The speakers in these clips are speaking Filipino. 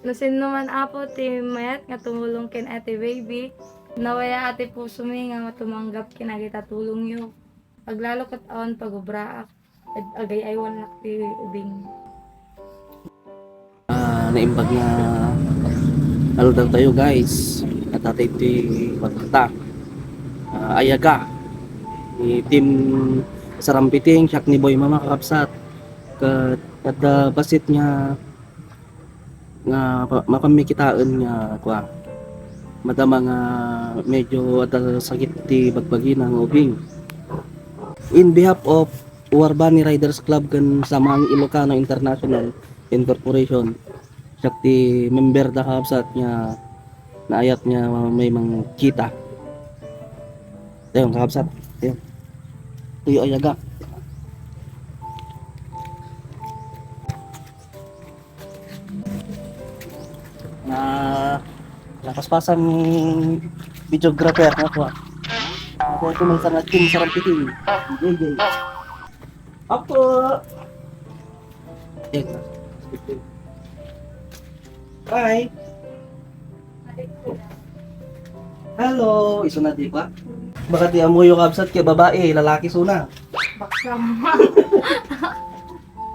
Nasin naman apo ti mayat nga tumulong ken ate baby. Nawaya ate puso mi nga matumanggap kinagita tulong yo. Paglalo kat awan pagubraak. Agay aywan lak ti ubing. Naimbag nga ano daw tayo guys, natatay iti pagkata ayaga ni team Sarampiting siyak ni Boy Mama Kakapsat kat basit nga mapamikitaan nga kwa madama nga medyo ada sakit ti bagbagi ng ubing. In behalf of Uarbani Riders Club kan Samaang Ilocano International Incorporation, siya ti member da Kakapsat nga naayat niya may mga kita. Ayun, Kakapsat. Ayun. Tuyo ayaga. Na napaspasan ni videographer nga po. Ako ito man sa team Sarampiting. JJ. Apo. Ayun. Hi. Hello, iso na di ba? Baka di amo yung kabsat kay babae, lalaki suna. Baksam.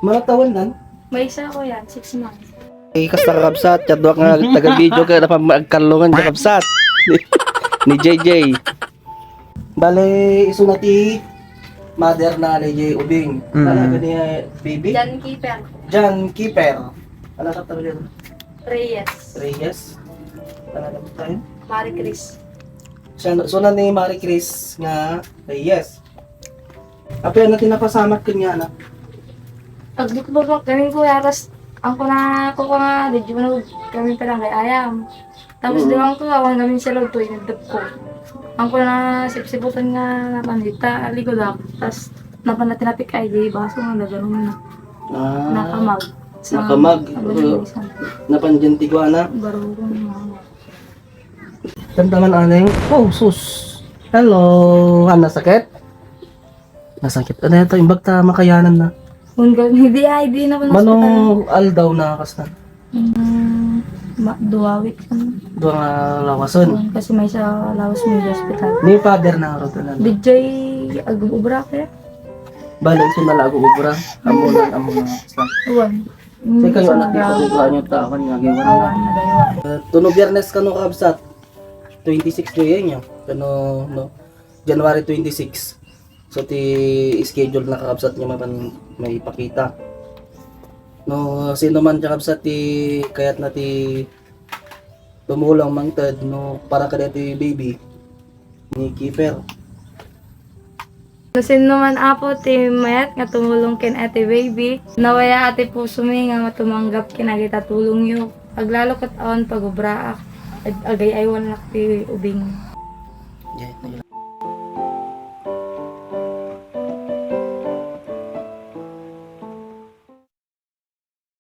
Mga tawan nan. May isa ko yan, 6 months. Ikas na kabsat, kadwa nga taga-video ka na magkalungan sa kabsat. Ni JJ. Bale, iso na ti mother na ni J. Ubing. Talaga ni baby? Jan Keeper. Jan Keeper. Ano sa tabi yan? Reyes. Reyes. Talaga ba tayo? Marie Chris. So na ni Marie Chris nga Reyes. Apo yan natin napasamat kanya na. Pagbukbuk kami ko yaras ang ko nga di mo kami pa lang kay ayam. Tapos diwang ko awan kami sa loob to inadap ko. Ang ko na sipsiputan nga napandita aligod ako. Tapos napanatinatik ay di baso nga naganoon na. Nakamag. Nakamag. Napanjanti ko ana. Barurong na. Tantaman aneng. Oh, sus. Hello. Sakit? Nasakit. Ano ito? Imbag ta makayanan na. Hindi na po na Manong aldaw na kastan? Duwawik ano. Doon nga lawason. Kasi may sa Laos Media Hospital. Ni father na ro tanan. DJ Agubra kaya? Balay so nalago ubra. Amo na kastan. Uwan. Say kayo anak ni ko kanyo ta kan nga giwan na. Awan, nagaywan. Tuno Biyernes kano kabsat. 26 do yan kano no. January 26. So ti schedule na kakabsat niya may ipakita. No sino man kakabsat ti kayat na ti tumulong mangted no para kada ti baby ni Keeper. Nasin naman apo ti mayat nga tumulong ken ate baby. Nawaya ate puso mi nga matumanggap kinagita tulong yo. Paglalo kat awan pagubraak. Agay aywan lak ti ubing. Yeah,